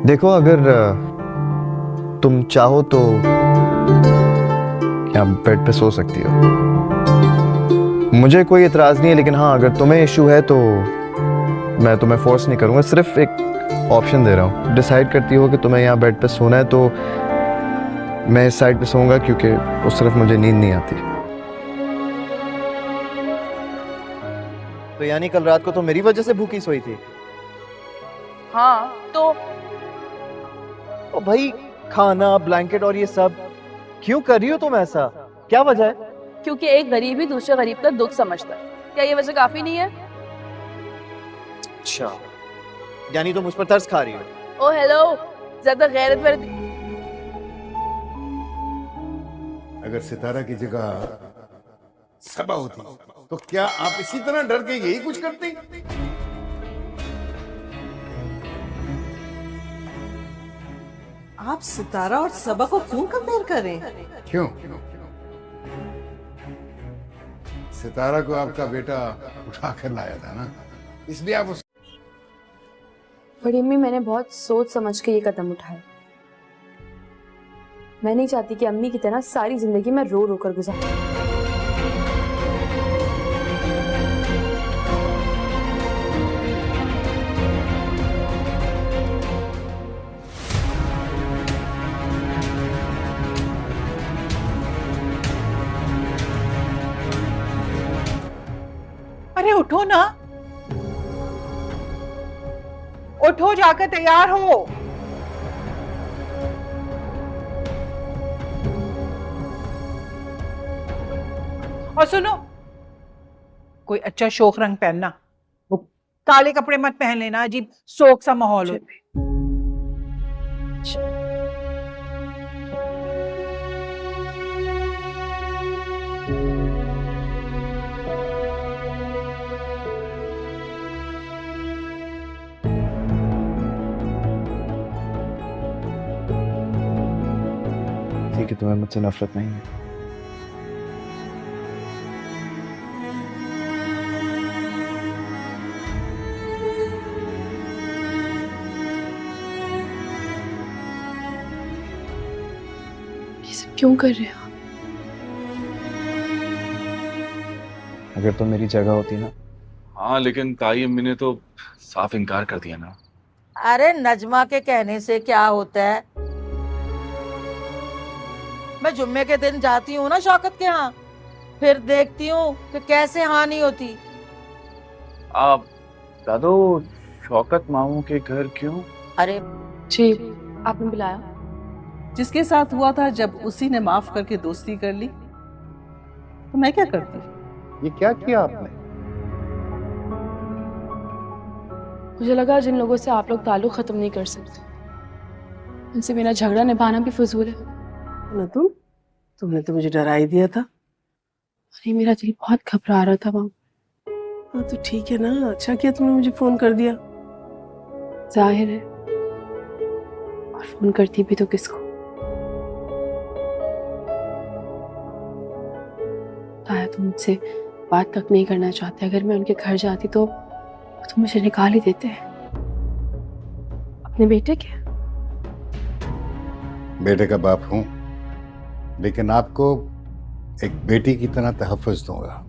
دیکھو اگر تم چاہو تو کیا بیڈ پہ سو سکتی ہو، مجھے کوئی اعتراض نہیں ہے، لیکن ہاں اگر تمہیں ایشو ہے تو میں تمہیں فورس نہیں کروں گا، صرف ایک آپشن دے رہا ہوں. ڈیسائیڈ کرتی ہو کہ تمہیں یہاں بیڈ پہ سونا ہے تو میں اس سائڈ پہ سوؤں گا، کیونکہ اس طرف مجھے نیند نہیں آتی. تو یعنی کل رات کو تو میری وجہ سے بھوکی سوئی تھی؟ ہاں تو بھائی کھانا، بلینکٹ اور یہ سب کیوں کر رہی ہو تم ایسا؟ کیا وجہ ہے؟ کیونکہ ایک غریب ہی دوسرے غریب کا دکھ سمجھتا ہے. کیا یہ وجہ کافی نہیں ہے؟ اچھا، یعنی تم مجھ پر ترس کھا رہی ہو؟ او ہیلو، زیادہ غیرت ورد. اگر ستارہ کی جگہ صبا ہوتی تو کیا آپ اسی طرح ڈر کے یہی کچھ کرتے؟ آپ ستارہ اور صبا کو کیوں کمپیئر کریں؟ کیوں؟ ستارہ کو آپ کا بیٹا اٹھا کر لایا تھا نا، اس لیے آپ اس بڑی امی، میں نے بہت سوچ سمجھ کے یہ قدم اٹھایا. میں نہیں چاہتی کہ امی کی طرح ساری زندگی میں رو رو کر گزاروں. ارے اٹھو نا، اٹھو، جا کر تیار ہو. اور سنو، کوئی اچھا شوخ رنگ پہننا، وہ کالے کپڑے مت پہن لینا، عجیب سوک سا ماحول ہو. کہ تمہیں مجھ سے نفرت نہیں ہے. یہ سب کیوں کر رہے ہو؟ اگر تم میری جگہ ہوتی نا. ہاں لیکن تائی امی نے تو صاف انکار کر دیا نا. ارے نجمہ کے کہنے سے کیا ہوتا ہے؟ میں جمعے کے دن جاتی ہوں نا شوکت کے ہاں، پھر دیکھتی ہوں کہ کیسے ہاں نہیں ہوتی. آپ دادو شوکت ماموں کے گھر کیوں؟ ارے جی، آپ نے بلایا؟ جس کے ساتھ ہوا تھا جب اسی نے معاف کر کے دوستی کر لی تو میں کیا کرتی؟ یہ کیا کیا آپ نے؟ مجھے لگا جن لوگوں سے آپ لوگ تعلق ختم نہیں کر سکتے، ان سے میرا جھگڑا نبھانا بھی فضول ہے. تم نے تو مجھے ڈرا ہی دیا تھا. ارے میرا دل بہت گھبرا رہا تھا وہاں. ہاں تو ٹھیک ہے نا، اچھا کیا تم نے مجھے فون کر دیا. ظاہر ہے، اور فون کرتی بھی تو کس کو؟ آیا تم مجھ سے بات تک نہیں کرنا چاہتے. اگر میں ان کے گھر جاتی تو مجھے نکال ہی دیتے ہیں. اپنے بیٹے کے بیٹے کا باپ ہوں، لیکن آپ کو ایک بیٹی کی طرح تحفظ دوں گا.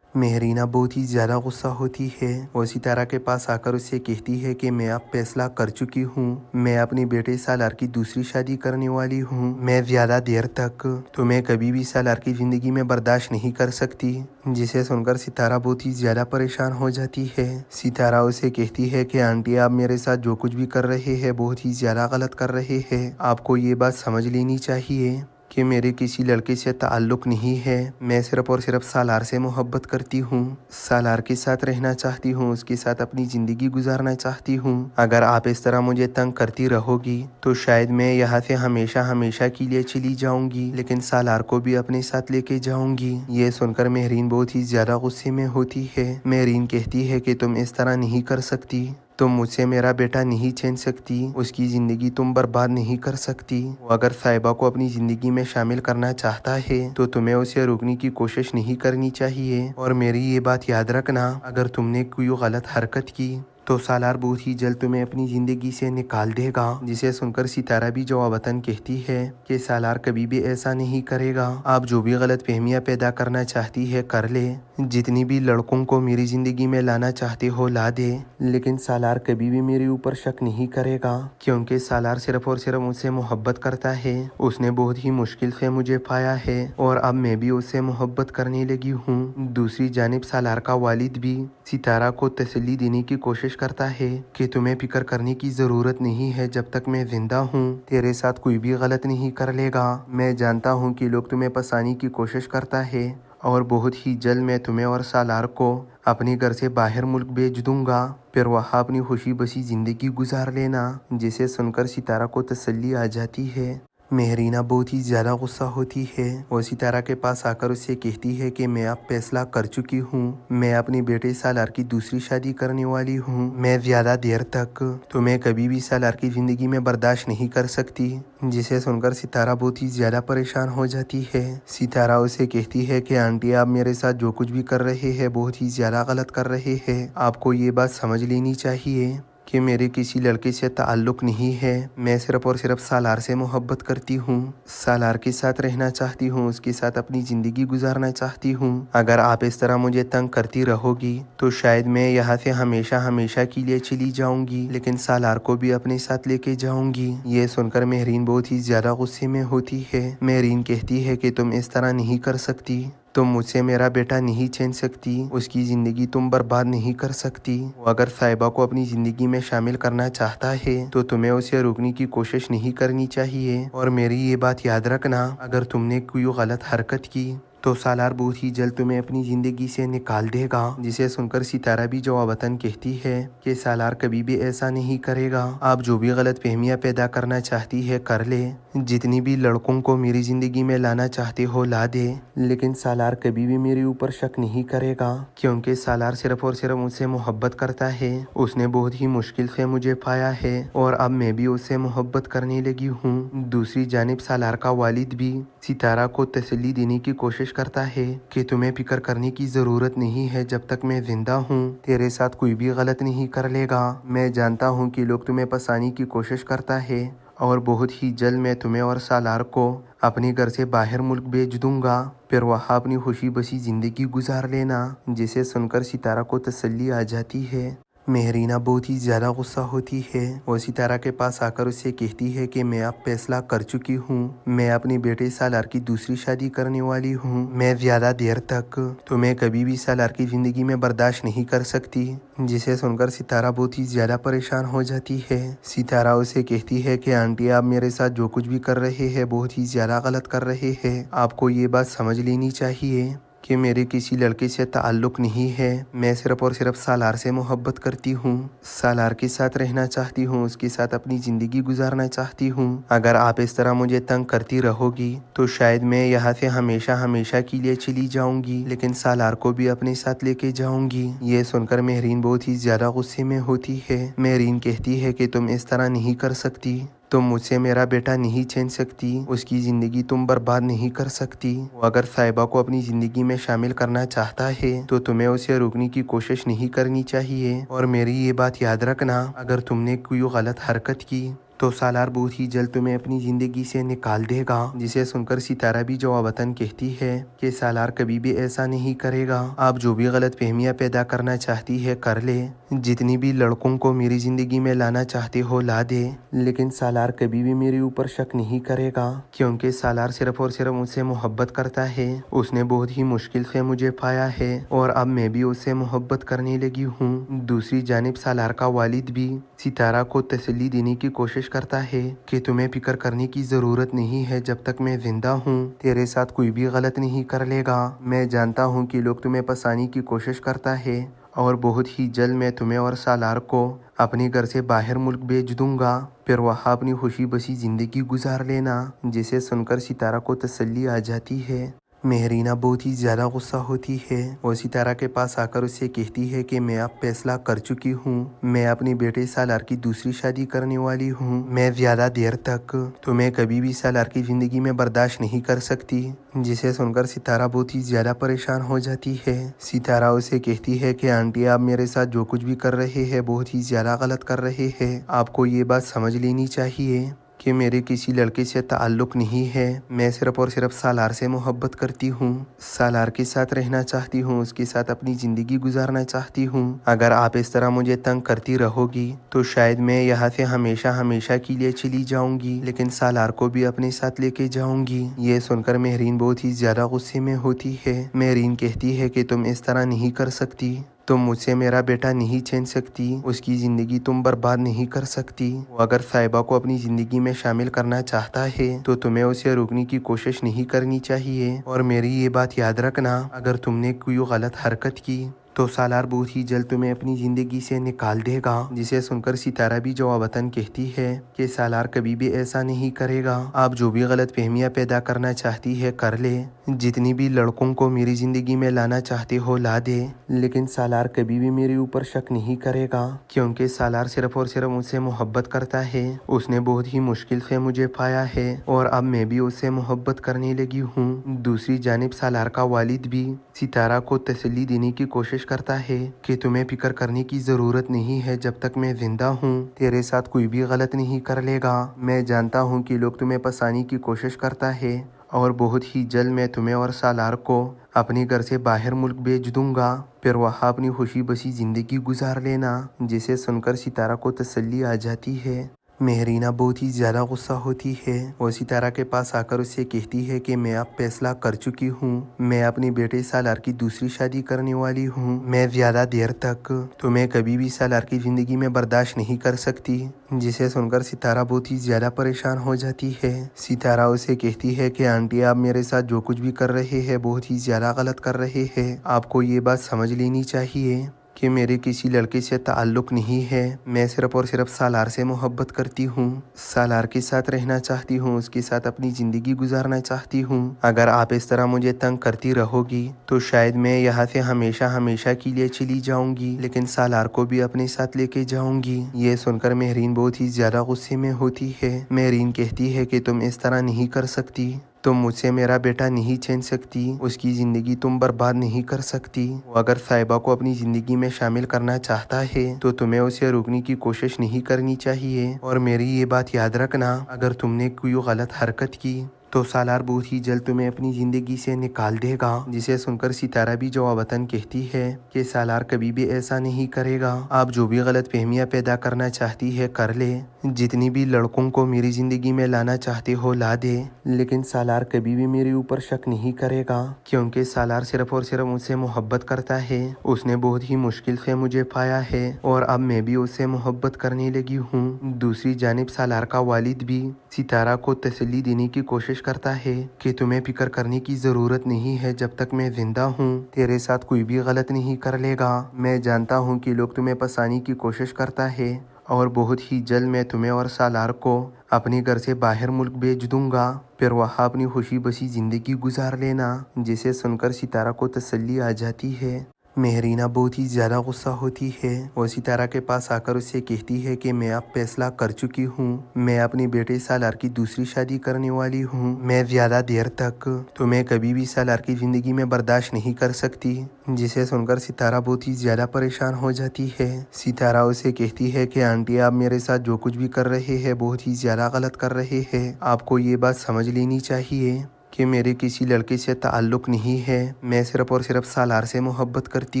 مہرینہ بہت ہی زیادہ غصہ ہوتی ہے. وہ ستارہ کے پاس آ کر اسے کہتی ہے کہ میں اب فیصلہ کر چکی ہوں، میں اپنے بیٹے سالار کی دوسری شادی کرنے والی ہوں. میں زیادہ دیر تک تمہیں کبھی بھی سالار کی زندگی میں برداشت نہیں کر سکتی. جسے سن کر ستارہ بہت ہی زیادہ پریشان ہو جاتی ہے. ستارہ اسے کہتی ہے کہ آنٹی، آپ میرے ساتھ جو کچھ بھی کر رہے ہیں بہت ہی زیادہ غلط کر رہے ہیں. آپ کو یہ بات سمجھ لینی چاہیے کہ میرے کسی لڑکے سے تعلق نہیں ہے. میں صرف اور صرف سالار سے محبت کرتی ہوں، سالار کے ساتھ رہنا چاہتی ہوں، اس کے ساتھ اپنی زندگی گزارنا چاہتی ہوں. اگر آپ اس طرح مجھے تنگ کرتی رہو گی تو شاید میں یہاں سے ہمیشہ ہمیشہ کے لیے چلی جاؤں گی، لیکن سالار کو بھی اپنے ساتھ لے کے جاؤں گی. یہ سن کر مہرین بہت ہی زیادہ غصے میں ہوتی ہے. مہرین کہتی ہے کہ تم اس طرح نہیں کر سکتی. तुम मुझसे मेरा बेटा नहीं छीन सकती, उसकी ज़िंदगी तुम बर्बाद नहीं कर सकती। वो अगर साहिबा को अपनी ज़िंदगी में शामिल करना चाहता है तो तुम्हें उसे रोकने की कोशिश नहीं करनी चाहिए। और मेरी ये बात याद रखना, अगर तुमने कोई गलत हरकत की तो सालार बहुत ही जल्द तुम्हें अपनी ज़िंदगी से निकाल देगा। जिसे सुनकर सितारा भी जवाबतन कहती है कि सालार कभी भी ऐसा नहीं करेगा। आप जो भी गलत फहमियाँ पैदा करना चाहती है कर ले, जितनी भी लड़कों को मेरी ज़िंदगी में लाना चाहते हो ला दे, लेकिन सालार कभी भी मेरे ऊपर शक नहीं करेगा, क्योंकि सालार सिर्फ और सिर्फ मुझसे मोहब्बत करता है। उसने बहुत ही मुश्किल से मुझे पाया है और अब मैं भी उससे मोहब्बत करने लगी हूँ। दूसरी जानिब सालार का वालिद भी सितारा को तसल्ली देने की कोशिश करता है कि तुम्हें फिक्र करने की ज़रूरत नहीं है, जब तक मैं जिंदा हूँ तेरे साथ कोई भी गलत नहीं कर लेगा। मैं जानता हूँ कि लोग तुम्हें फंसाने की कोशिश करता है और बहुत ही जल्द मैं तुम्हें और सालार को अपने घर से बाहर मुल्क भेज दूंगा, फिर वहाँ अपनी खुशी बसी ज़िंदगी गुजार लेना। जिसे सुनकर सितारा को तसल्ली आ जाती है। मेहरीना बहुत ही ज़्यादा गुस्सा होती है। वो सितारा के पास आकर उससे कहती है कि मैं अब फैसला कर चुकी हूँ, मैं अपने बेटे सालार की दूसरी शादी करने वाली हूँ। मैं ज़्यादा देर तक तुम्हें कभी भी सालार की ज़िंदगी में बर्दाश्त नहीं कर सकती। जिसे सुनकर सितारा बहुत ही ज़्यादा परेशान हो जाती है। सितारा उसे कहती है कि आंटी, आप मेरे साथ जो कुछ भी कर रहे हैं बहुत ही ज़्यादा गलत कर रहे हैं। आपको ये बात समझ लेनी चाहिए कि मेरे किसी लड़के से ताल्लुक़ नहीं है। मैं सिर्फ और सिर्फ सालार से मोहब्बत करती हूँ, सालार के साथ रहना चाहती हूँ, उसके साथ अपनी ज़िंदगी गुजारना चाहती हूँ। अगर आप इस तरह मुझे तंग करती रहोगी तो शायद मैं यहाँ से हमेशा हमेशा के लिए चली जाऊँगी, लेकिन सालार को भी अपने साथ लेके जाऊँगी। ये सुनकर मेहरीन बहुत ही ज़्यादा गुस्से में होती है। मेहरीन कहती है कि तुम इस तरह नहीं कर सकती, तुम मुझसे मेरा बेटा नहीं छीन सकती, उसकी ज़िंदगी तुम बर्बाद नहीं कर सकती। वो अगर साहिबा को अपनी ज़िंदगी में शामिल करना चाहता है तो तुम्हें उसे रोकने की कोशिश नहीं करनी चाहिए। और मेरी ये बात याद रखना, अगर तुमने कोई गलत हरकत की तो सालार बहुत ही जल्द तुम्हें अपनी ज़िंदगी से निकाल देगा। जिसे सुनकर सितारा भी जवाबतन कहती है कि सालार कभी भी ऐसा नहीं करेगा। आप जो भी गलत फहमियाँ पैदा करना चाहती है कर ले, जितनी भी लड़कों को मेरी ज़िंदगी में लाना चाहते हो ला दे, लेकिन सालार कभी भी मेरे ऊपर शक नहीं करेगा, क्योंकि सालार सिर्फ और सिर्फ मुझसे मोहब्बत करता है। उसने बहुत ही मुश्किल से मुझे पाया है और अब मैं भी उससे मोहब्बत करने लगी हूँ। दूसरी जानिब सालार का वालिद भी सितारा को तसल्ली देने की कोशिश करता है कि तुम्हें फिक्र करने की ज़रूरत नहीं है, जब तक मैं जिंदा हूँ तेरे साथ कोई भी गलत नहीं कर लेगा। मैं जानता हूँ कि लोग तुम्हें फंसाने की कोशिश करता है और बहुत ही जल्द मैं तुम्हें और सालार को अपने घर से बाहर मुल्क भेज दूंगा, फिर वहाँ अपनी खुशी बसी ज़िंदगी गुजार लेना। जिसे सुनकर सितारा को तसल्ली आ जाती है। मेहरीना बहुत ही ज़्यादा गुस्सा होती है। वो सितारा के पास आकर उससे कहती है कि मैं अब फैसला कर चुकी हूँ, मैं अपने बेटे सालार की दूसरी शादी करने वाली हूँ। मैं ज़्यादा देर तक तुम्हें कभी भी सालार की ज़िंदगी में बर्दाश्त नहीं कर सकती। जिसे सुनकर सितारा बहुत ही ज़्यादा परेशान हो जाती है। सितारा उसे कहती है कि आंटी, आप मेरे साथ जो कुछ भी कर रहे हैं बहुत ही ज़्यादा गलत कर रहे हैं। आपको ये बात समझ लेनी चाहिए कि मेरे किसी लड़के से ताल्लुक़ नहीं है। मैं सिर्फ और सिर्फ सालार से मोहब्बत करती हूँ, सालार के साथ रहना चाहती हूँ, उसके साथ अपनी ज़िंदगी गुजारना चाहती हूँ। अगर आप इस तरह मुझे तंग करती रहोगी तो शायद मैं यहाँ से हमेशा हमेशा के लिए चली जाऊँगी, लेकिन सालार को भी अपने साथ लेके जाऊँगी। ये सुनकर मेहरीन बहुत ही ज़्यादा गुस्से में होती है। मेहरीन कहती है कि तुम इस तरह नहीं कर सकती, तुम मुझसे मेरा बेटा नहीं छीन सकती, उसकी ज़िंदगी तुम बर्बाद नहीं कर सकती। वो अगर साहिबा को अपनी ज़िंदगी में शामिल करना चाहता है तो तुम्हें उसे रोकने की कोशिश नहीं करनी चाहिए। और मेरी ये बात याद रखना, अगर तुमने कोई गलत हरकत की तो सालार बहुत ही जल्द तुम्हें अपनी ज़िंदगी से निकाल देगा। जिसे सुनकर सितारा भी जवाबतन कहती है कि सालार कभी भी ऐसा नहीं करेगा। आप जो भी गलत फहमियाँ पैदा करना चाहती है कर ले, जितनी भी लड़कों को मेरी ज़िंदगी में लाना चाहते हो ला दे, लेकिन सालार कभी भी मेरे ऊपर शक नहीं करेगा, क्योंकि सालार सिर्फ और सिर्फ मुझसे मोहब्बत करता है। उसने बहुत ही मुश्किल से मुझे पाया है और अब मैं भी उससे मोहब्बत करने लगी हूँ। दूसरी जानिब सालार का वालिद भी सितारा को तसल्ली देने की कोशिश करता है कि तुम्हें फिक्र करने की ज़रूरत नहीं है, जब तक मैं जिंदा हूँ तेरे साथ कोई भी गलत नहीं कर लेगा। मैं जानता हूँ कि लोग तुम्हें फंसाने की कोशिश करता है और बहुत ही जल्द मैं तुम्हें और सालार को अपने घर से बाहर मुल्क भेज दूंगा, फिर वहाँ अपनी खुशी बसी ज़िंदगी गुजार लेना। जिसे सुनकर सितारा को तसल्ली आ जाती है। मेहरीना बहुत ही ज़्यादा गुस्सा होती है और सितारा के पास आकर उससे कहती है कि मैं अब फैसला कर चुकी हूँ, मैं अपने बेटे सालार की दूसरी शादी करने वाली हूँ। मैं ज़्यादा देर तक तुम्हें कभी भी सालार की ज़िंदगी में बर्दाश्त नहीं कर सकती। जिसे सुनकर सितारा बहुत ही ज़्यादा परेशान हो जाती है। सितारा उसे कहती है कि आंटी, आप मेरे साथ जो कुछ भी कर रहे हैं बहुत ही ज़्यादा गलत कर रहे हैं। आपको ये बात समझ लेनी चाहिए कि मेरे किसी लड़के से ताल्लुक़ नहीं है। मैं सिर्फ और सिर्फ सालार से मोहब्बत करती हूँ, सालार के साथ रहना चाहती हूँ, उसके साथ अपनी ज़िंदगी गुजारना चाहती हूँ। अगर आप इस तरह मुझे तंग करती रहोगी तो शायद मैं यहाँ से हमेशा हमेशा के लिए चली जाऊँगी, लेकिन सालार को भी अपने साथ लेके जाऊँगी। ये सुनकर मेहरीन बहुत ही ज़्यादा गुस्से में होती है। मेहरीन कहती है कि तुम इस तरह नहीं कर सकती, तुम मुझसे मेरा बेटा नहीं छीन सकती, उसकी ज़िंदगी तुम बर्बाद नहीं कर सकती। वो अगर साहिबा को अपनी ज़िंदगी में शामिल करना चाहता है तो तुम्हें उसे रोकने की कोशिश नहीं करनी चाहिए। और मेरी ये बात याद रखना, अगर तुमने कोई गलत हरकत की तो सालार बहुत ही जल्द तुम्हें अपनी ज़िंदगी से निकाल देगा। जिसे सुनकर सितारा भी जवाबतन कहती है कि सालार कभी भी ऐसा नहीं करेगा। आप जो भी गलत फहमियाँ पैदा करना चाहती है कर ले, जितनी भी लड़कों को मेरी ज़िंदगी में लाना चाहते हो ला दे, लेकिन सालार कभी भी मेरे ऊपर शक नहीं करेगा, क्योंकि सालार सिर्फ और सिर्फ मुझसे मोहब्बत करता है। उसने बहुत ही मुश्किल से मुझे पाया है और अब मैं भी उससे मोहब्बत करने लगी हूँ। दूसरी जानिब सालार का वालिद भी सितारा को तसल्ली देने की कोशिश करता है कि तुम्हें फिक्र करने की ज़रूरत नहीं है, जब तक मैं जिंदा हूँ तेरे साथ कोई भी गलत नहीं कर लेगा। मैं जानता हूँ कि लोग तुम्हें फंसाने की कोशिश करता है और बहुत ही जल्द मैं तुम्हें और सालार को अपने घर से बाहर मुल्क भेज दूंगा, फिर वहाँ अपनी खुशी बसी ज़िंदगी गुजार लेना। जिसे सुनकर सितारा को तसल्ली आ जाती है। मेहरीना बहुत ही ज़्यादा गुस्सा होती है और सितारा के पास आकर उससे कहती है कि मैं अब फैसला कर चुकी हूँ, मैं अपने बेटे सालार की दूसरी शादी करने वाली हूँ। मैं ज़्यादा देर तक तुम्हें कभी भी सालार की ज़िंदगी में बर्दाश्त नहीं कर सकती। जिसे सुनकर सितारा बहुत ही ज़्यादा परेशान हो जाती है। सितारा उसे कहती है कि आंटी, आप मेरे साथ जो कुछ भी कर रहे हैं बहुत ही ज़्यादा गलत कर रहे हैं। आपको ये बात समझ लेनी चाहिए कि मेरे किसी लड़के से ताल्लुक़ नहीं है। मैं सिर्फ और सिर्फ सालार से मोहब्बत करती हूँ, सालार के साथ रहना चाहती हूँ, उसके साथ अपनी ज़िंदगी गुजारना चाहती हूँ। अगर आप इस तरह मुझे तंग करती रहोगी तो शायद मैं यहाँ से हमेशा हमेशा के लिए चली जाऊँगी, लेकिन सालार को भी अपने साथ लेके जाऊँगी। ये सुनकर मेहरीन बहुत ही ज़्यादा गुस्से में होती है। मेहरीन कहती है कि तुम इस तरह नहीं कर सकती, तुम मुझसे मेरा बेटा नहीं छीन सकती, उसकी ज़िंदगी तुम बर्बाद नहीं कर सकती। वो अगर साहिबा को अपनी ज़िंदगी में शामिल करना चाहता है तो तुम्हें उसे रोकने की कोशिश नहीं करनी चाहिए। और मेरी ये बात याद रखना, अगर तुमने कोई गलत हरकत की तो सालार बहुत ही जल्द तुम्हें अपनी ज़िंदगी से निकाल देगा। जिसे सुनकर सितारा भी जवाबतन कहती है कि सालार कभी भी ऐसा नहीं करेगा। आप जो भी गलत फहमियाँ पैदा करना चाहती है कर ले, जितनी भी लड़कों को मेरी ज़िंदगी में लाना चाहते हो ला दे, लेकिन सालार कभी भी मेरे ऊपर शक नहीं करेगा, क्योंकि सालार सिर्फ और सिर्फ मुझसे मोहब्बत करता है। उसने बहुत ही मुश्किल से मुझे पाया है और अब मैं भी उससे मोहब्बत करने लगी हूँ। दूसरी जानिब सालार का वालिद भी सितारा को तसल्ली देने की कोशिश करता है कि तुम्हें फिक्र करने की ज़रूरत नहीं है, जब तक मैं जिंदा हूँ तेरे साथ कोई भी गलत नहीं कर लेगा। मैं जानता हूँ कि लोग तुम्हें फंसाने की कोशिश करता है और बहुत ही जल्द मैं तुम्हें और सालार को अपने घर से बाहर मुल्क भेज दूंगा, फिर वहाँ अपनी खुशी बसी ज़िंदगी गुजार लेना। जिसे सुनकर सितारा को तसल्ली आ जाती है। मेहरीना बहुत ही ज़्यादा गुस्सा होती है और सितारा के पास आकर उससे कहती है कि मैं अब फैसला कर चुकी हूँ, मैं अपने बेटे सालार की दूसरी शादी करने वाली हूँ। मैं ज़्यादा देर तक तुम्हें कभी भी सालार की ज़िंदगी में बर्दाश्त नहीं कर सकती। जिसे सुनकर सितारा बहुत ही ज़्यादा परेशान हो जाती है। सितारा उसे कहती है कि आंटी, आप मेरे साथ जो कुछ भी कर रहे हैं बहुत ही ज़्यादा गलत कर रहे हैं। आपको ये बात समझ लेनी चाहिए कि मेरे किसी लड़के से ताल्लुक़ नहीं है। मैं सिर्फ और सिर्फ सालार से मोहब्बत करती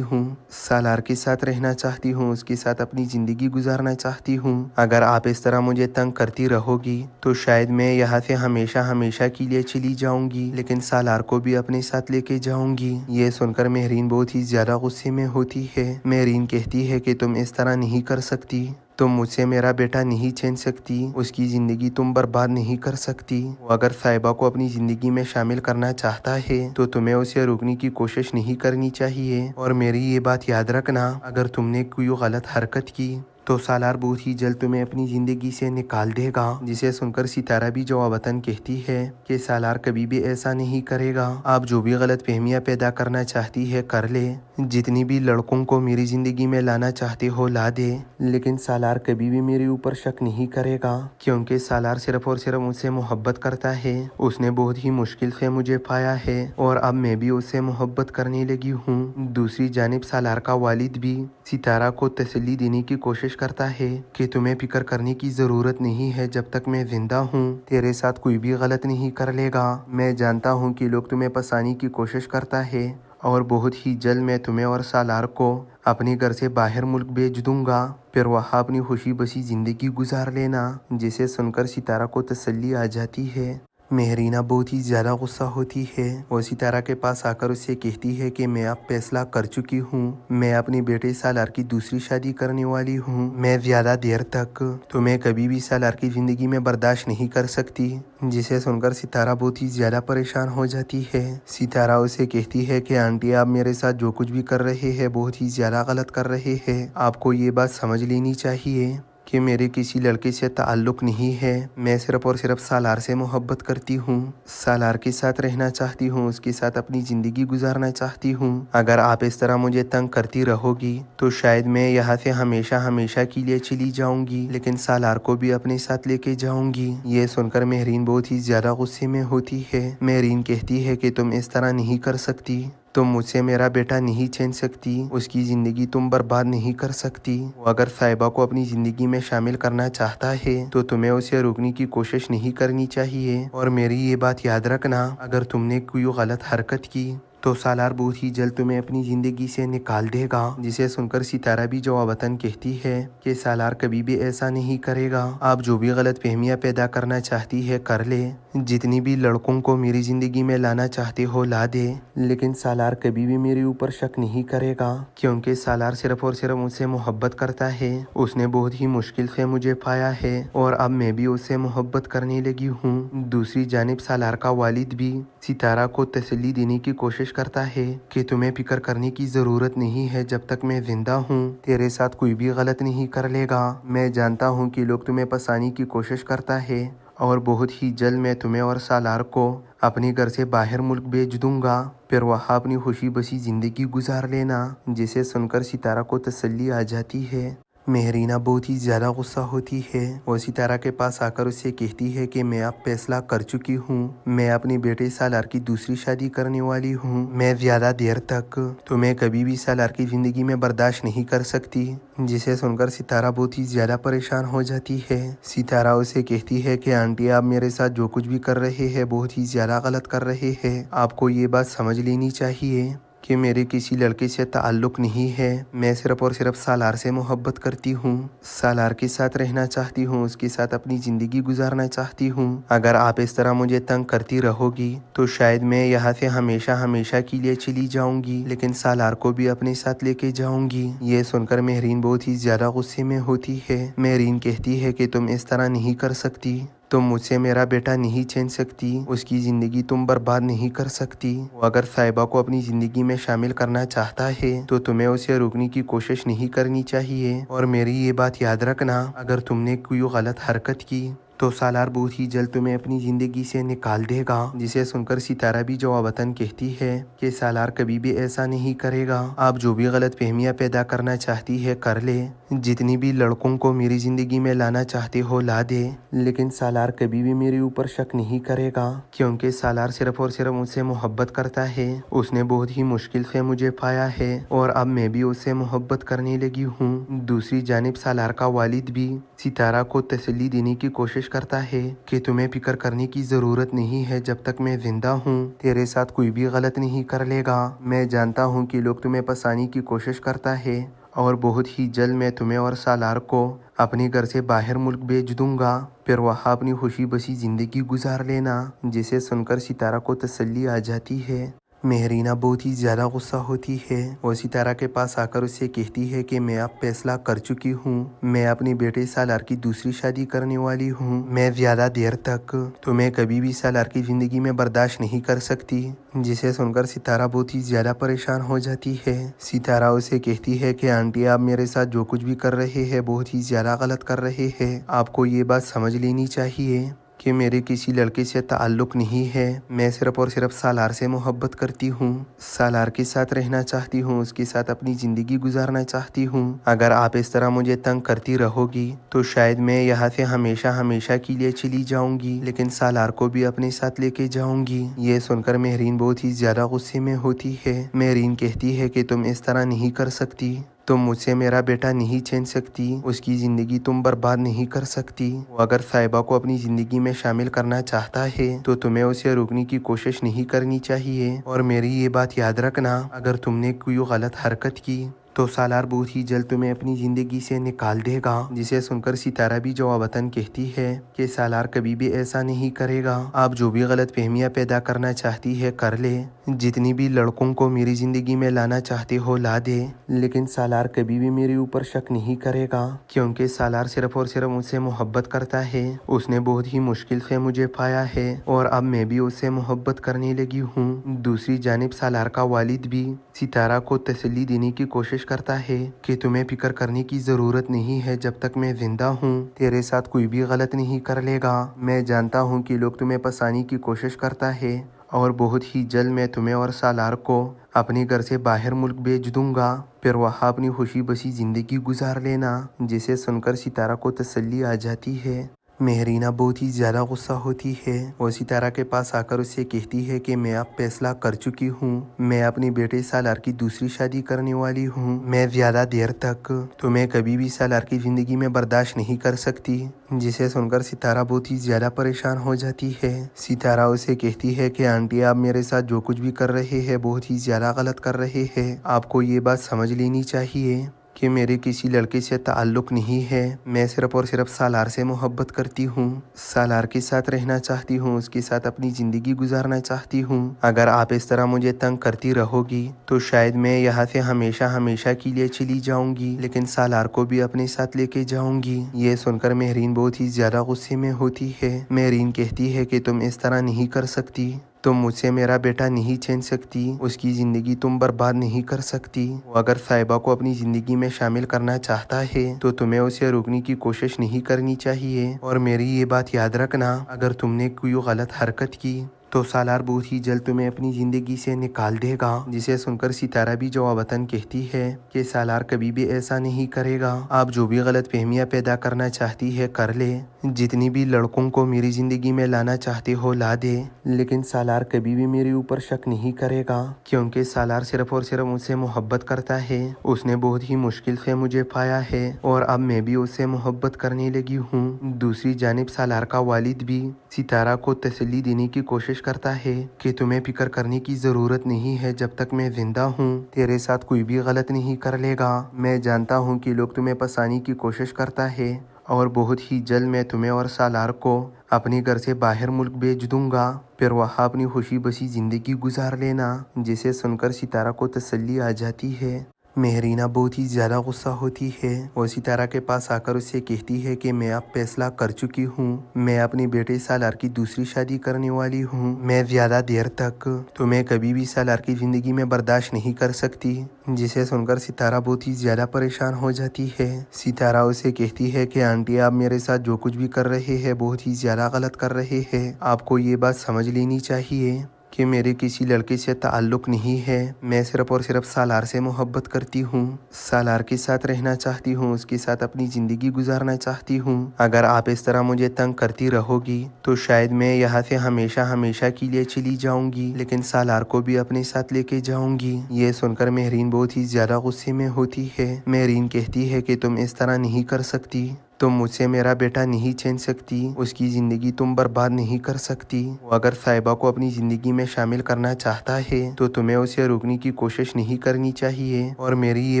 हूँ, सालार के साथ रहना चाहती हूँ, उसके साथ अपनी ज़िंदगी गुजारना चाहती हूँ। अगर आप इस तरह मुझे तंग करती रहोगी तो शायद मैं यहाँ से हमेशा हमेशा के लिए चली जाऊँगी, लेकिन सालार को भी अपने साथ लेके जाऊँगी। ये सुनकर मेहरीन बहुत ही ज़्यादा गुस्से में होती है। मेहरीन कहती है कि तुम इस तरह नहीं कर सकती, तुम मुझसे मेरा बेटा नहीं छीन सकती, उसकी ज़िंदगी तुम बर्बाद नहीं कर सकती। वो अगर साहिबा को अपनी ज़िंदगी में शामिल करना चाहता है तो तुम्हें उसे रोकने की कोशिश नहीं करनी चाहिए। और मेरी ये बात याद रखना, अगर तुमने कोई गलत हरकत की तो सालार बहुत ही जल्द तुम्हें अपनी ज़िंदगी से निकाल देगा। जिसे सुनकर सितारा भी जवाबतन कहती है कि सालार कभी भी ऐसा नहीं करेगा। आप जो भी गलत फहमियाँ पैदा करना चाहती है कर ले, जितनी भी लड़कों को मेरी ज़िंदगी में लाना चाहते हो ला दे, लेकिन सालार कभी भी मेरे ऊपर शक नहीं करेगा, क्योंकि सालार सिर्फ और सिर्फ मुझसे मोहब्बत करता है। उसने बहुत ही मुश्किल से मुझे पाया है और अब मैं भी उससे मोहब्बत करने लगी हूँ। दूसरी जानिब सालार का वालिद भी सितारा को तसल्ली देने की कोशिश करता है कि तुम्हें फिक्र करने की ज़रूरत नहीं है, जब तक मैं जिंदा हूँ तेरे साथ कोई भी गलत नहीं कर लेगा। मैं जानता हूँ कि लोग तुम्हें फंसाने की कोशिश करता है और बहुत ही जल्द मैं तुम्हें और सालार को अपने घर से बाहर मुल्क भेज दूंगा, फिर वहाँ अपनी खुशी बसी ज़िंदगी गुजार लेना। जिसे सुनकर सितारा को तसल्ली आ जाती है। मेहरीना बहुत ही ज़्यादा गुस्सा होती है और सितारा के पास आकर उससे कहती है कि मैं अब फैसला कर चुकी हूँ, मैं अपने बेटे सालार की दूसरी शादी करने वाली हूँ। मैं ज़्यादा देर तक तुम्हें कभी भी सालार की ज़िंदगी में बर्दाश्त नहीं कर सकती। जिसे सुनकर सितारा बहुत ही ज़्यादा परेशान हो जाती है। सितारा उसे कहती है कि आंटी आप मेरे साथ जो कुछ भी कर रहे हैं बहुत ही ज़्यादा गलत कर रहे हैं। आपको ये बात समझ लेनी चाहिए कि मेरे किसी लड़के से ताल्लुक़ नहीं है। मैं सिर्फ और सिर्फ सालार से मोहब्बत करती हूँ, सालार के साथ रहना चाहती हूँ, उसके साथ अपनी ज़िंदगी गुजारना चाहती हूँ। अगर आप इस तरह मुझे तंग करती रहोगी तो शायद मैं यहाँ से हमेशा हमेशा के लिए चली जाऊँगी, लेकिन सालार को भी अपने साथ लेके जाऊँगी। ये सुनकर मेहरीन बहुत ही ज़्यादा गुस्से में होती है। मेहरीन कहती है कि तुम इस तरह नहीं कर सकती, तुम मुझसे मेरा बेटा नहीं छीन सकती, उसकी ज़िंदगी तुम बर्बाद नहीं कर सकती। वो अगर साहिबा को अपनी ज़िंदगी में शामिल करना चाहता है तो तुम्हें उसे रोकने की कोशिश नहीं करनी चाहिए। और मेरी ये बात याद रखना, अगर तुमने कोई गलत हरकत की तो सालार बहुत ही जल्द तुम्हें अपनी ज़िंदगी से निकाल देगा। जिसे सुनकर सितारा भी जवाबतन कहती है कि सालार कभी भी ऐसा नहीं करेगा। आप जो भी गलत फहमियाँ पैदा करना चाहती है कर ले, जितनी भी लड़कों को मेरी ज़िंदगी में लाना चाहते हो ला दे, लेकिन सालार कभी भी मेरे ऊपर शक नहीं करेगा, क्योंकि सालार सिर्फ और सिर्फ मुझसे मोहब्बत करता है। उसने बहुत ही मुश्किल से मुझे पाया है और अब मैं भी उससे मोहब्बत करने लगी हूँ। दूसरी जानिब सालार का वालिद भी सितारा को तसल्ली देने की कोशिश करता है कि तुम्हें फिक्र करने की ज़रूरत नहीं है, जब तक मैं जिंदा हूँ तेरे साथ कोई भी गलत नहीं कर लेगा। मैं जानता हूँ कि लोग तुम्हें फंसाने की कोशिश करता है और बहुत ही जल्द मैं तुम्हें और सालार को अपने घर से बाहर मुल्क भेज दूंगा, फिर वहाँ अपनी खुशी बसी ज़िंदगी गुजार लेना। जिसे सुनकर सितारा को तसल्ली आ जाती है। मेहरीना बहुत ही ज़्यादा गुस्सा होती है और सितारा के पास आकर उससे कहती है कि मैं अब फैसला कर चुकी हूँ, मैं अपने बेटे सालार की दूसरी शादी करने वाली हूँ। मैं ज़्यादा देर तक तुम्हें कभी भी सालार की ज़िंदगी में बर्दाश्त नहीं कर सकती। जिसे सुनकर सितारा बहुत ही ज़्यादा परेशान हो जाती है। सितारा उसे कहती है कि आंटी आप मेरे साथ जो कुछ भी कर रहे हैं बहुत ही ज़्यादा गलत कर रहे हैं। आपको ये बात समझ लेनी चाहिए कि मेरे किसी लड़के से ताल्लुक़ नहीं है। मैं सिर्फ और सिर्फ सालार से मोहब्बत करती हूँ, सालार के साथ रहना चाहती हूँ, उसके साथ अपनी ज़िंदगी गुजारना चाहती हूँ। अगर आप इस तरह मुझे तंग करती रहोगी तो शायद मैं यहाँ से हमेशा हमेशा के लिए चली जाऊँगी, लेकिन सालार को भी अपने साथ लेके जाऊँगी। ये सुनकर मेहरीन बहुत ही ज़्यादा गुस्से में होती है। मेहरीन कहती है कि तुम इस तरह नहीं कर सकती, तुम मुझसे मेरा बेटा नहीं छीन सकती, उसकी ज़िंदगी तुम बर्बाद नहीं कर सकती। वो अगर साहिबा को अपनी ज़िंदगी में शामिल करना चाहता है तो तुम्हें उसे रोकने की कोशिश नहीं करनी चाहिए। और मेरी ये बात याद रखना, अगर तुमने कोई गलत हरकत की तो सालार बहुत ही जल्द तुम्हें अपनी ज़िंदगी से निकाल देगा। जिसे सुनकर सितारा भी जवाबतन कहती है कि सालार कभी भी ऐसा नहीं करेगा। आप जो भी गलत फहमियाँ पैदा करना चाहती है कर ले, जितनी भी लड़कों को मेरी ज़िंदगी में लाना चाहते हो ला दे, लेकिन सालार कभी भी मेरे ऊपर शक नहीं करेगा, क्योंकि सालार सिर्फ और सिर्फ मुझसे मोहब्बत करता है। उसने बहुत ही मुश्किल से मुझे पाया है और अब मैं भी उससे मोहब्बत करने लगी हूँ। दूसरी जानिब सालार का वालिद भी सितारा को तसल्ली देने की कोशिश करता है कि तुम्हें फिक्र करने की ज़रूरत नहीं है, जब तक मैं जिंदा हूँ तेरे साथ कोई भी गलत नहीं कर लेगा। मैं जानता हूँ कि लोग तुम्हें फंसाने की कोशिश करता है और बहुत ही जल्द मैं तुम्हें और सालार को अपने घर से बाहर मुल्क भेज दूंगा, फिर वहाँ अपनी खुशी बसी ज़िंदगी गुजार लेना। जिसे सुनकर सितारा को तसल्ली आ जाती है। मेहरीना बहुत ही ज़्यादा गुस्सा होती है और सितारा के पास आकर उससे कहती है कि मैं अब फैसला कर चुकी हूँ। मैं अपने बेटे सालार की दूसरी शादी करने वाली हूँ। मैं ज़्यादा देर तक तुम्हें कभी भी सालार की ज़िंदगी में बर्दाश्त नहीं कर सकती। जिसे सुनकर सितारा बहुत ही ज़्यादा परेशान हो जाती है। सितारा उसे कहती है कि आंटी, आप मेरे साथ जो कुछ भी कर रहे हैं बहुत ही ज़्यादा गलत कर रहे हैं। आपको ये बात समझ लेनी चाहिए कि मेरे किसी लड़के से ताल्लुक़ नहीं है। मैं सिर्फ और सिर्फ सालार से मोहब्बत करती हूँ, सालार के साथ रहना चाहती हूँ, उसके साथ अपनी ज़िंदगी गुजारना चाहती हूँ। अगर आप इस तरह मुझे तंग करती रहोगी तो शायद मैं यहाँ से हमेशा हमेशा के लिए चली जाऊँगी, लेकिन सालार को भी अपने साथ लेके जाऊँगी। ये सुनकर मेहरीन बहुत ही ज़्यादा गुस्से में होती है। मेहरीन कहती है कि तुम इस तरह नहीं कर सकती, तुम मुझसे मेरा बेटा नहीं छीन सकती, उसकी ज़िंदगी तुम बर्बाद नहीं कर सकती। वो अगर साहिबा को अपनी ज़िंदगी में शामिल करना चाहता है तो तुम्हें उसे रोकने की कोशिश नहीं करनी चाहिए। और मेरी ये बात याद रखना, अगर तुमने कोई गलत हरकत की तो सालार बहुत ही जल्द तुम्हें अपनी ज़िंदगी से निकाल देगा। जिसे सुनकर सितारा भी जवाबतन कहती है कि सालार कभी भी ऐसा नहीं करेगा। आप जो भी गलत फहमियाँ पैदा करना चाहती है कर ले, जितनी भी लड़कों को मेरी ज़िंदगी में लाना चाहते हो ला दे, लेकिन सालार कभी भी मेरे ऊपर शक नहीं करेगा, क्योंकि सालार सिर्फ और सिर्फ मुझसे मोहब्बत करता है। उसने बहुत ही मुश्किल से मुझे पाया है और अब मैं भी उससे मोहब्बत करने लगी हूँ। दूसरी जानिब सालार का वालिद भी सितारा को तसल्ली देने की कोशिश करता है कि तुम्हें फिक्र करने की ज़रूरत नहीं है, जब तक मैं जिंदा हूँ तेरे साथ कोई भी गलत नहीं कर लेगा। मैं जानता हूँ कि लोग तुम्हें फंसाने की कोशिश करता है और बहुत ही जल्द मैं तुम्हें और सालार को अपने घर से बाहर मुल्क भेज दूंगा, फिर वहाँ अपनी खुशी बसी ज़िंदगी गुजार लेना। जिसे सुनकर सितारा को तसल्ली आ जाती है। मेहरीना बहुत ही ज़्यादा गुस्सा होती है और सितारा के पास आकर उससे कहती है कि मैं अब फैसला कर चुकी हूँ। मैं अपने बेटे सालार की दूसरी शादी करने वाली हूँ। मैं ज़्यादा देर तक तुम्हें कभी भी सालार की ज़िंदगी में बर्दाश्त नहीं कर सकती। जिसे सुनकर सितारा बहुत ही ज़्यादा परेशान हो जाती है। सितारा उसे कहती है कि आंटी, आप मेरे साथ जो कुछ भी कर रहे हैं बहुत ही ज़्यादा गलत कर रहे हैं। आपको ये बात समझ लेनी चाहिए कि मेरे किसी लड़के से ताल्लुक़ नहीं है। मैं सिर्फ और सिर्फ सालार से मोहब्बत करती हूँ, सालार के साथ रहना चाहती हूँ, उसके साथ अपनी ज़िंदगी गुजारना चाहती हूँ। अगर आप इस तरह मुझे तंग करती रहोगी तो शायद मैं यहाँ से हमेशा हमेशा के लिए चली जाऊँगी, लेकिन सालार को भी अपने साथ लेके जाऊँगी। ये सुनकर मेहरीन बहुत ही ज़्यादा गुस्से में होती है। मेहरीन कहती है कि तुम इस तरह नहीं कर सकती, तुम मुझसे मेरा बेटा नहीं छीन सकती, उसकी ज़िंदगी तुम बर्बाद नहीं कर सकती। वो अगर साहिबा को अपनी ज़िंदगी में शामिल करना चाहता है तो तुम्हें उसे रोकने की कोशिश नहीं करनी चाहिए। और मेरी ये बात याद रखना, अगर तुमने कोई गलत हरकत की तो सालार बहुत ही जल्द तुम्हें अपनी ज़िंदगी से निकाल देगा। जिसे सुनकर सितारा भी जवाबतन कहती है कि सालार कभी भी ऐसा नहीं करेगा। आप जो भी गलत फहमियाँ पैदा करना चाहती है कर ले, जितनी भी लड़कों को मेरी ज़िंदगी में लाना चाहते हो ला दे, लेकिन सालार कभी भी मेरे ऊपर शक नहीं करेगा, क्योंकि सालार सिर्फ और सिर्फ मुझसे मोहब्बत करता है। उसने बहुत ही मुश्किल से मुझे पाया है और अब मैं भी उससे मोहब्बत करने लगी हूँ। दूसरी जानिब सालार का वालिद भी सितारा को तसल्ली देने की कोशिश करता है कि तुम्हें फिक्र करने की ज़रूरत नहीं है, जब तक मैं जिंदा हूँ तेरे साथ कोई भी गलत नहीं कर लेगा। मैं जानता हूँ कि लोग तुम्हें फंसाने की कोशिश करता है और बहुत ही जल्द मैं तुम्हें और सालार को अपने घर से बाहर मुल्क भेज दूंगा, फिर वहाँ अपनी खुशी बसी ज़िंदगी गुजार लेना। जिसे सुनकर सितारा को तसल्ली आ जाती है। मेहरीना बहुत ही ज़्यादा गुस्सा होती है और सितारा के पास आकर उससे कहती है कि मैं अब फैसला कर चुकी हूँ। मैं अपने बेटे सालार की दूसरी शादी करने वाली हूँ। मैं ज़्यादा देर तक तुम्हें कभी भी सालार की ज़िंदगी में बर्दाश्त नहीं कर सकती। जिसे सुनकर सितारा बहुत ही ज़्यादा परेशान हो जाती है। सितारा उसे कहती है कि आंटी, आप मेरे साथ जो कुछ भी कर रहे हैं बहुत ही ज़्यादा गलत कर रहे हैं। आपको ये बात समझ लेनी चाहिए कि मेरे किसी लड़के से ताल्लुक़ नहीं है। मैं सिर्फ और सिर्फ सालार से मोहब्बत करती हूँ, सालार के साथ रहना चाहती हूँ, उसके साथ अपनी ज़िंदगी गुजारना चाहती हूँ। अगर आप इस तरह मुझे तंग करती रहोगी तो शायद मैं यहाँ से हमेशा हमेशा के लिए चली जाऊँगी, लेकिन सालार को भी अपने साथ लेके जाऊँगी। ये सुनकर मेहरीन बहुत ही ज़्यादा गुस्से में होती है। मेहरीन कहती है कि तुम इस तरह नहीं कर सकती, तुम मुझसे मेरा बेटा नहीं छीन सकती, उसकी ज़िंदगी तुम बर्बाद नहीं कर सकती। वो अगर साहिबा को अपनी ज़िंदगी में शामिल करना चाहता है तो तुम्हें उसे रोकने की कोशिश नहीं करनी चाहिए। और मेरी ये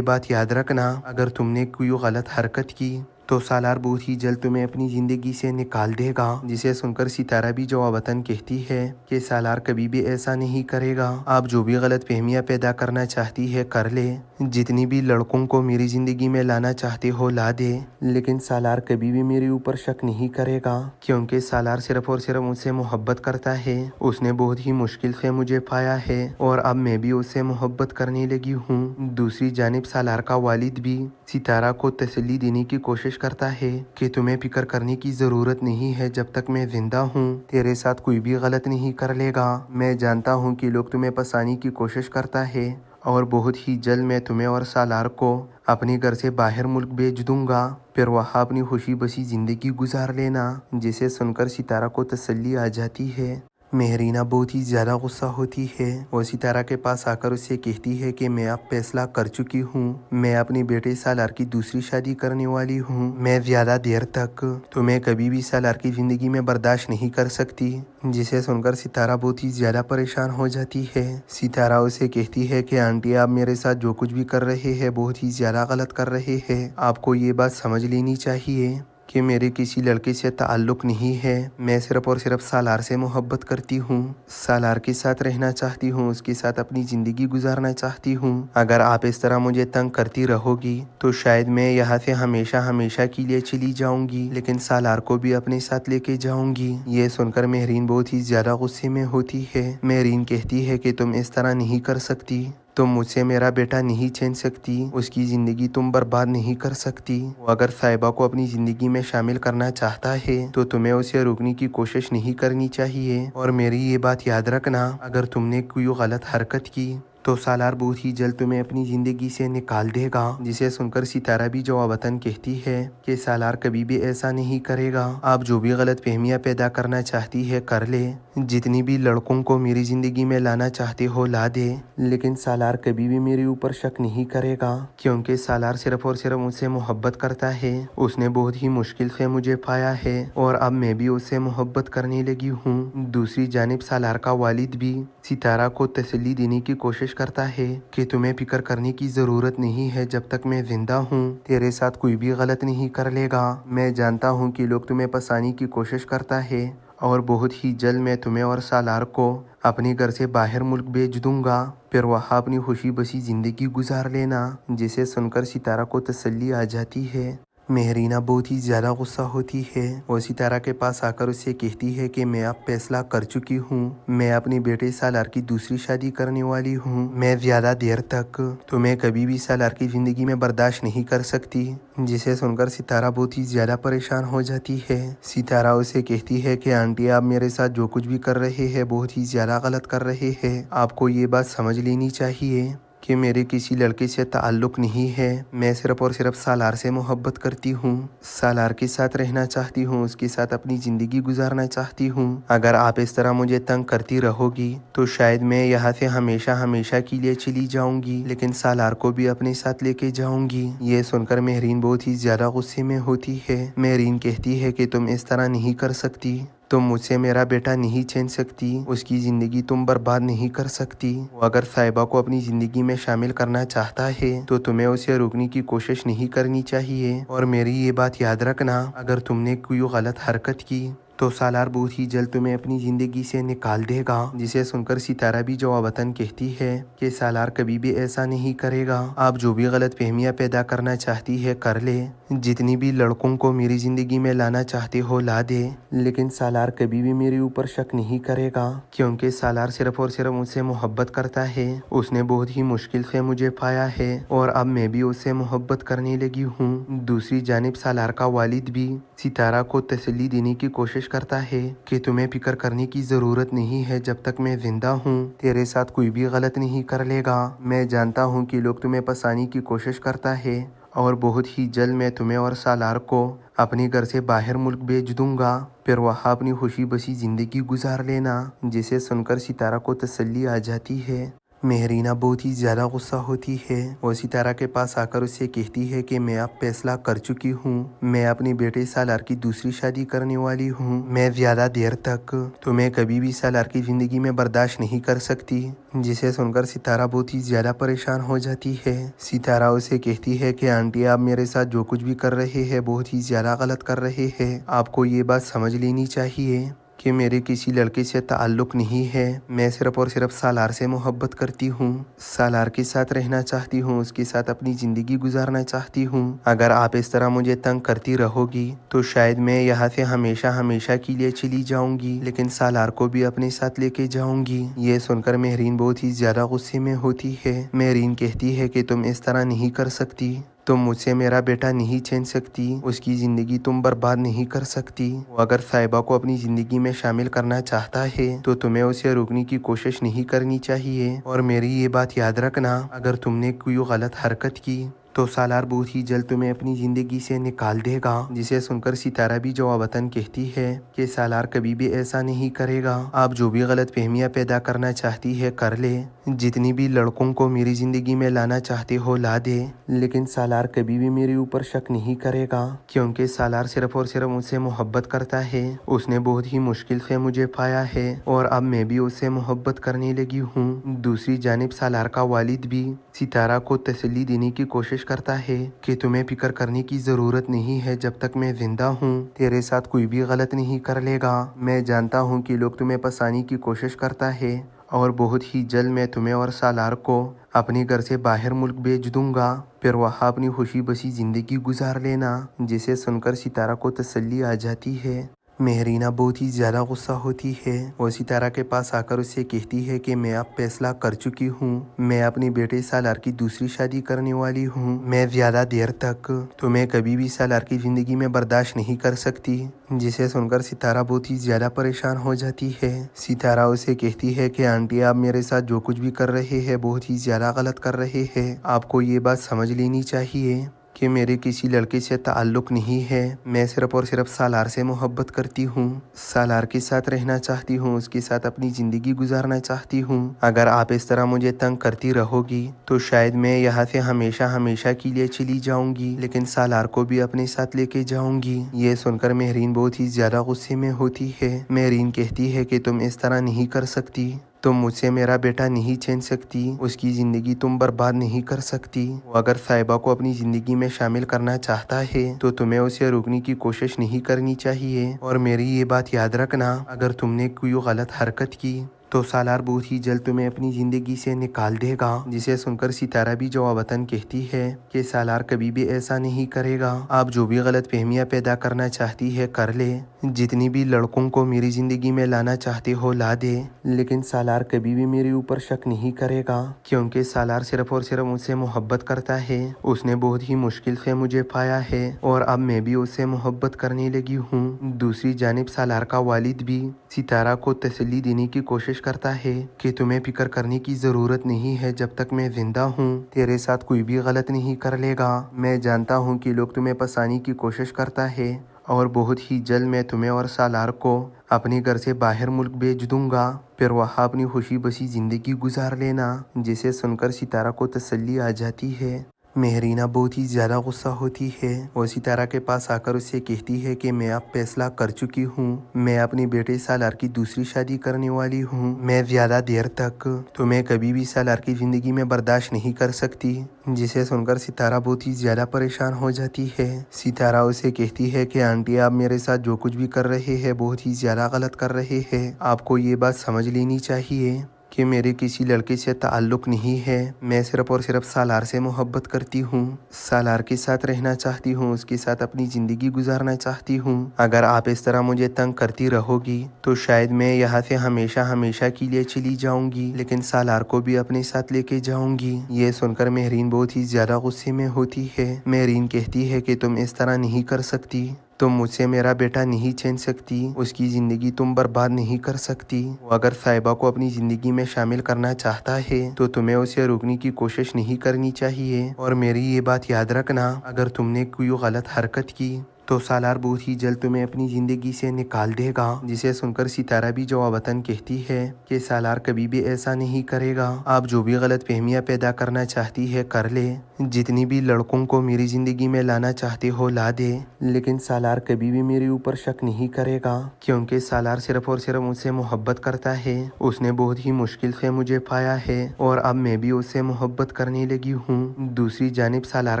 बात याद रखना, अगर तुमने कोई गलत हरकत की तो सालार बहुत ही जल्द तुम्हें अपनी ज़िंदगी से निकाल देगा। जिसे सुनकर सितारा भी जवाबतन कहती है कि सालार कभी भी ऐसा नहीं करेगा। आप जो भी गलत फहमियाँ पैदा करना चाहती है कर ले, जितनी भी लड़कों को मेरी ज़िंदगी में लाना चाहते हो ला दे, लेकिन सालार कभी भी मेरे ऊपर शक नहीं करेगा, क्योंकि सालार सिर्फ और सिर्फ मुझसे मोहब्बत करता है। उसने बहुत ही मुश्किल से मुझे पाया है और अब मैं भी उससे मोहब्बत करने लगी हूँ। दूसरी जानिब सालार का वालिद भी सितारा को तसल्ली देने की कोशिश करता है कि तुम्हें फिक्र करने की ज़रूरत नहीं है, जब तक मैं जिंदा हूँ तेरे साथ कोई भी गलत नहीं कर लेगा। मैं जानता हूँ कि लोग तुम्हें फंसाने की कोशिश करता है और बहुत ही जल्द मैं तुम्हें और सालार को अपने घर से बाहर मुल्क भेज दूंगा, फिर वहाँ अपनी खुशी बसी ज़िंदगी गुजार लेना। जिसे सुनकर सितारा को तसल्ली आ जाती है। मेहरीना बहुत ही ज़्यादा गुस्सा होती है और सितारा के पास आकर उससे कहती है कि मैं अब फैसला कर चुकी हूँ, मैं अपने बेटे सालार की दूसरी शादी करने वाली हूँ। मैं ज़्यादा देर तक तुम्हें कभी भी सालार की ज़िंदगी में बर्दाश्त नहीं कर सकती। जिसे सुनकर सितारा बहुत ही ज़्यादा परेशान हो जाती है। सितारा उसे कहती है कि आंटी आप मेरे साथ जो कुछ भी कर रहे हैं बहुत ही ज़्यादा गलत कर रहे हैं। आपको ये बात समझ लेनी चाहिए कि मेरे किसी लड़के से ताल्लुक़ नहीं है। मैं सिर्फ और सिर्फ सालार से मोहब्बत करती हूँ, सालार के साथ रहना चाहती हूँ, उसके साथ अपनी ज़िंदगी गुजारना चाहती हूँ। अगर आप इस तरह मुझे तंग करती रहोगी तो शायद मैं यहाँ से हमेशा हमेशा के लिए चली जाऊँगी, लेकिन सालार को भी अपने साथ लेके जाऊँगी। ये सुनकर मेहरीन बहुत ही ज़्यादा गुस्से में होती है। मेहरीन कहती है कि तुम इस तरह नहीं कर सकती, तुम मुझसे मेरा बेटा नहीं छीन सकती, उसकी ज़िंदगी तुम बर्बाद नहीं कर सकती। वो अगर साहिबा को अपनी ज़िंदगी में शामिल करना चाहता है तो तुम्हें उसे रोकने की कोशिश नहीं करनी चाहिए। और मेरी ये बात याद रखना, अगर तुमने कोई गलत हरकत की तो सालार बहुत ही जल्द तुम्हें अपनी ज़िंदगी से निकाल देगा। जिसे सुनकर सितारा भी जवाबतन कहती है कि सालार कभी भी ऐसा नहीं करेगा। आप जो भी गलत फहमियाँ पैदा करना चाहती है कर ले, जितनी भी लड़कों को मेरी ज़िंदगी में लाना चाहते हो ला दे, लेकिन सालार कभी भी मेरे ऊपर शक नहीं करेगा, क्योंकि सालार सिर्फ और सिर्फ मुझसे मोहब्बत करता है। उसने बहुत ही मुश्किल से मुझे पाया है और अब मैं भी उससे मोहब्बत करने लगी हूँ। दूसरी जानिब सालार का वालिद भी सितारा को तसल्ली देने की कोशिश करता है कि तुम्हें फिक्र करने की ज़रूरत नहीं है, जब तक मैं जिंदा हूँ तेरे साथ कोई भी गलत नहीं कर लेगा। मैं जानता हूँ कि लोग तुम्हें फंसाने की कोशिश करता है और बहुत ही जल्द मैं तुम्हें और सालार को अपने घर से बाहर मुल्क भेज दूंगा, फिर वहाँ अपनी खुशी बसी ज़िंदगी गुजार लेना। जिसे सुनकर सितारा को तसल्ली आ जाती है। मेहरीना बहुत ही ज़्यादा गुस्सा होती है और सितारा के पास आकर उससे कहती है कि मैं अब फैसला कर चुकी हूँ, मैं अपने बेटे सालार की दूसरी शादी करने वाली हूँ। मैं ज़्यादा देर तक तुम्हें कभी भी सालार की ज़िंदगी में बर्दाश्त नहीं कर सकती। जिसे सुनकर सितारा बहुत ही ज़्यादा परेशान हो जाती है। सितारा उसे कहती है कि आंटी आप मेरे साथ जो कुछ भी कर रहे हैं बहुत ही ज़्यादा गलत कर रहे हैं। आपको ये बात समझ लेनी चाहिए कि मेरे किसी लड़के से ताल्लुक़ नहीं है। मैं सिर्फ और सिर्फ सालार से मोहब्बत करती हूँ, सालार के साथ रहना चाहती हूँ, उसके साथ अपनी ज़िंदगी गुजारना चाहती हूँ। अगर आप इस तरह मुझे तंग करती रहोगी तो शायद मैं यहाँ से हमेशा हमेशा के लिए चली जाऊँगी, लेकिन सालार को भी अपने साथ लेके जाऊँगी। ये सुनकर मेहरीन बहुत ही ज़्यादा गुस्से में होती है। मेहरीन कहती है कि तुम इस तरह नहीं कर सकती, तुम मुझसे मेरा बेटा नहीं छीन सकती, उसकी ज़िंदगी तुम बर्बाद नहीं कर सकती। वो अगर साहिबा को अपनी ज़िंदगी में शामिल करना चाहता है तो तुम्हें उसे रोकने की कोशिश नहीं करनी चाहिए। और मेरी ये बात याद रखना, अगर तुमने कोई गलत हरकत की तो सालार बहुत ही जल्द तुम्हें अपनी ज़िंदगी से निकाल देगा। जिसे सुनकर सितारा भी जवाबतन कहती है कि सालार कभी भी ऐसा नहीं करेगा। आप जो भी गलत फहमियाँ पैदा करना चाहती है कर ले, जितनी भी लड़कों को मेरी ज़िंदगी में लाना चाहते हो ला दे, लेकिन सालार कभी भी मेरे ऊपर शक नहीं करेगा, क्योंकि सालार सिर्फ और सिर्फ मुझसे मोहब्बत करता है। उसने बहुत ही मुश्किल से मुझे पाया है और अब मैं भी उससे मोहब्बत करने लगी हूँ। दूसरी जानिब सालार का वालिद भी सितारा को तसल्ली देने की कोशिश करता है कि तुम्हें फिक्र करने की ज़रूरत नहीं है, जब तक मैं जिंदा हूँ तेरे साथ कोई भी गलत नहीं कर लेगा। मैं जानता हूँ कि लोग तुम्हें फंसाने की कोशिश करता है और बहुत ही जल्द मैं तुम्हें और सालार को अपने घर से बाहर मुल्क भेज दूंगा, फिर वहाँ अपनी खुशी बसी ज़िंदगी गुजार लेना। जिसे सुनकर सितारा को तसल्ली आ जाती है। मेहरीना बहुत ही ज़्यादा गुस्सा होती है और सितारा के पास आकर उससे कहती है कि मैं अब फैसला कर चुकी हूँ, मैं अपने बेटे सालार की दूसरी शादी करने वाली हूँ। मैं ज़्यादा देर तक तुम्हें कभी भी सालार की ज़िंदगी में बर्दाश्त नहीं कर सकती। जिसे सुनकर सितारा बहुत ही ज़्यादा परेशान हो जाती है। सितारा उसे कहती है कि आंटी, आप मेरे साथ जो कुछ भी कर रहे हैं बहुत ही ज़्यादा गलत कर रहे हैं। आपको ये बात समझ लेनी चाहिए कि मेरे किसी लड़के से ताल्लुक़ नहीं है। मैं सिर्फ और सिर्फ सालार से मोहब्बत करती हूँ, सालार के साथ रहना चाहती हूँ, उसके साथ अपनी ज़िंदगी गुजारना चाहती हूँ। अगर आप इस तरह मुझे तंग करती रहोगी तो शायद मैं यहाँ से हमेशा हमेशा के लिए चली जाऊँगी, लेकिन सालार को भी अपने साथ लेके जाऊँगी। ये सुनकर मेहरीन बहुत ही ज़्यादा गुस्से में होती है। मेहरीन कहती है कि तुम इस तरह नहीं कर सकती, तुम मुझसे मेरा बेटा नहीं छीन सकती, उसकी ज़िंदगी तुम बर्बाद नहीं कर सकती। वो अगर साहिबा को अपनी ज़िंदगी में शामिल करना चाहता है तो तुम्हें उसे रोकने की कोशिश नहीं करनी चाहिए। और मेरी ये बात याद रखना, अगर तुमने कोई गलत हरकत की तो सालार बहुत ही जल्द तुम्हें अपनी ज़िंदगी से निकाल देगा। जिसे सुनकर सितारा भी जवाबतन कहती है कि सालार कभी भी ऐसा नहीं करेगा। आप जो भी गलत फहमियाँ पैदा करना चाहती है कर ले, जितनी भी लड़कों को मेरी ज़िंदगी में लाना चाहते हो ला दे, लेकिन सालार कभी भी मेरे ऊपर शक नहीं करेगा, क्योंकि सालार सिर्फ और सिर्फ मुझसे मोहब्बत करता है। उसने बहुत ही मुश्किल से मुझे पाया है और अब मैं भी उससे मोहब्बत करने लगी हूँ। दूसरी जानिब सालार का वालिद भी सितारा को तसल्ली देने की कोशिश करता है कि तुम्हें फिक्र करने की ज़रूरत नहीं है, जब तक मैं जिंदा हूँ तेरे साथ कोई भी गलत नहीं कर लेगा। मैं जानता हूँ कि लोग तुम्हें फंसाने की कोशिश करता है और बहुत ही जल्द मैं तुम्हें और सालार को अपने घर से बाहर मुल्क भेज दूंगा, फिर वहाँ अपनी खुशी बसी ज़िंदगी गुजार लेना। जिसे सुनकर सितारा को तसल्ली आ जाती है। मेहरीना बहुत ही ज़्यादा गुस्सा होती है और सितारा के पास आकर उससे कहती है कि मैं अब फैसला कर चुकी हूँ, मैं अपने बेटे सालार की दूसरी शादी करने वाली हूँ। मैं ज़्यादा देर तक तुम्हें कभी भी सालार की ज़िंदगी में बर्दाश्त नहीं कर सकती। जिसे सुनकर सितारा बहुत ही ज़्यादा परेशान हो जाती है। सितारा उसे कहती है कि आंटी, आप मेरे साथ जो कुछ भी कर रहे हैं बहुत ही ज़्यादा गलत कर रहे हैं। आपको ये बात समझ लेनी चाहिए कि मेरे किसी लड़के से ताल्लुक़ नहीं है। मैं सिर्फ और सिर्फ सालार से मोहब्बत करती हूँ, सालार के साथ रहना चाहती हूँ, उसके साथ अपनी ज़िंदगी गुजारना चाहती हूँ। अगर आप इस तरह मुझे तंग करती रहोगी तो शायद मैं यहाँ से हमेशा हमेशा के लिए चली जाऊँगी, लेकिन सालार को भी अपने साथ लेके जाऊँगी। ये सुनकर मेहरीन बहुत ही ज़्यादा गुस्से में होती है। मेहरीन कहती है कि तुम इस तरह नहीं कर सकती, तुम मुझसे मेरा बेटा नहीं छीन सकती, उसकी ज़िंदगी तुम बर्बाद नहीं कर सकती। वो अगर साहिबा को अपनी ज़िंदगी में शामिल करना चाहता है तो तुम्हें उसे रोकने की कोशिश नहीं करनी चाहिए। और मेरी ये बात याद रखना, अगर तुमने कोई गलत हरकत की तो सालार बहुत ही जल्द तुम्हें अपनी ज़िंदगी से निकाल देगा। जिसे सुनकर सितारा भी जवाबतन कहती है कि सालार कभी भी ऐसा नहीं करेगा। आप जो भी गलत फहमियाँ पैदा करना चाहती है कर ले, जितनी भी लड़कों को मेरी ज़िंदगी में लाना चाहते हो ला दे, लेकिन सालार कभी भी मेरे ऊपर शक नहीं करेगा, क्योंकि सालार सिर्फ और सिर्फ मुझसे मोहब्बत करता है। उसने बहुत ही मुश्किल से मुझे पाया है और अब मैं भी उससे मोहब्बत करने लगी हूँ। दूसरी जानिब सालार का वालिद भी सितारा को तसल्ली देने की कोशिश करता है कि तुम्हें फिक्र करने की ज़रूरत नहीं है, जब तक मैं जिंदा हूँ तेरे साथ कोई भी गलत नहीं कर लेगा। मैं जानता हूँ कि लोग तुम्हें फंसाने की कोशिश करता है और बहुत ही जल्द मैं तुम्हें और सालार को अपने घर से बाहर मुल्क भेज दूंगा, फिर वहाँ अपनी खुशी बसी ज़िंदगी गुजार लेना। जिसे सुनकर सितारा को तसल्ली आ जाती है। मेहरीना बहुत ही ज़्यादा गुस्सा होती है और सितारा के पास आकर उससे कहती है कि मैं अब फैसला कर चुकी हूँ, मैं अपने बेटे सालार की दूसरी शादी करने वाली हूँ। मैं ज़्यादा देर तक तुम्हें कभी भी सालार की ज़िंदगी में बर्दाश्त नहीं कर सकती। जिसे सुनकर सितारा बहुत ही ज़्यादा परेशान हो जाती है। सितारा उसे कहती है कि आंटी, आप मेरे साथ जो कुछ भी कर रहे हैं बहुत ही ज़्यादा गलत कर रहे हैं। आपको ये बात समझ लेनी चाहिए कि मेरे किसी लड़के से ताल्लुक़ नहीं है। मैं सिर्फ और सिर्फ सालार से मोहब्बत करती हूँ, सालार के साथ रहना चाहती हूँ, उसके साथ अपनी ज़िंदगी गुजारना चाहती हूँ। अगर आप इस तरह मुझे तंग करती रहोगी तो शायद मैं यहाँ से हमेशा हमेशा के लिए चली जाऊँगी, लेकिन सालार को भी अपने साथ लेके जाऊँगी। ये सुनकर मेहरीन बहुत ही ज़्यादा गुस्से में होती है। मेहरीन कहती है कि तुम इस तरह नहीं कर सकती, तुम मुझसे मेरा बेटा नहीं छीन सकती, उसकी ज़िंदगी तुम बर्बाद नहीं कर सकती। वो अगर साहिबा को अपनी ज़िंदगी में शामिल करना चाहता है तो तुम्हें उसे रोकने की कोशिश नहीं करनी चाहिए। और मेरी ये बात याद रखना, अगर तुमने कोई गलत हरकत की तो सालार बहुत ही जल्द तुम्हें अपनी जिंदगी से निकाल देगा। जिसे सुनकर सितारा भी जवाबतन कहती है कि सालार कभी भी ऐसा नहीं करेगा। आप जो भी गलत फहमियाँ पैदा करना चाहती है कर ले, जितनी भी लड़कों को मेरी जिंदगी में लाना चाहते हो ला दे, लेकिन सालार कभी भी मेरे ऊपर शक नहीं करेगा, क्योंकि सालार सिर्फ और सिर्फ मुझसे मोहब्बत करता है। उसने बहुत ही मुश्किल से मुझे पाया है और अब मैं भी उससे मोहब्बत करने लगी हूँ। दूसरी जानिब सालार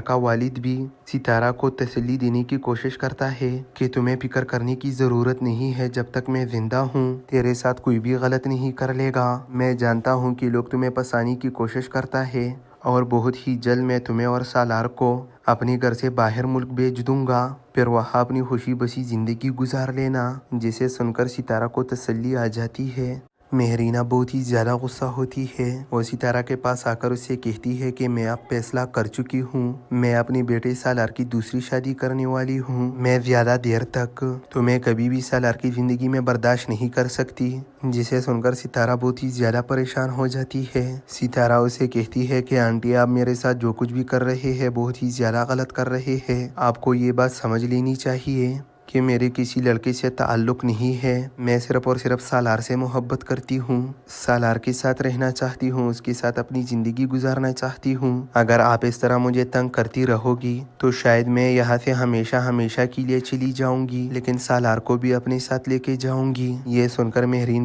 का वालिद भी सितारा को तसल्ली देने की कोशिश करता है कि तुम्हें फिक्र करने की जरूरत नहीं है, जब तक मैं जिंदा हूँ तेरे साथ कोई भी गलत नहीं कर लेगा। मैं जानता हूँ कि लोग तुम्हें फंसाने की कोशिश करता है और बहुत ही जल्द मैं तुम्हें और सालार को अपने घर से बाहर मुल्क भेज दूंगा, फिर वहाँ अपनी खुशी बसी जिंदगी गुजार लेना। जिसे सुनकर सितारा को तसल्ली आ जाती है। मेहरीना बहुत ही ज़्यादा गुस्सा होती है और सितारा के पास आकर उससे कहती है कि मैं अब फैसला कर चुकी हूँ, मैं अपने बेटे सालार की दूसरी शादी करने वाली हूँ। मैं ज़्यादा देर तक तुम्हें कभी भी सालार की ज़िंदगी में बर्दाश्त नहीं कर सकती। जिसे सुनकर सितारा बहुत ही ज़्यादा परेशान हो जाती है। सितारा उसे कहती है कि आंटी आप मेरे साथ जो कुछ भी कर रहे हैं बहुत ही ज़्यादा गलत कर रहे हैं। आपको ये बात समझ लेनी चाहिए कि मेरे किसी लड़के से ताल्लुक़ नहीं है। मैं सिर्फ और सिर्फ सालार से मोहब्बत करती हूँ, सालार के साथ रहना चाहती हूँ, उसके साथ अपनी ज़िंदगी गुजारना चाहती हूँ। अगर आप इस तरह मुझे तंग करती रहोगी तो शायद मैं यहाँ से हमेशा हमेशा के लिए चली जाऊँगी, लेकिन सालार को भी अपने साथ लेके जाऊँगी। ये सुनकर मेहरीन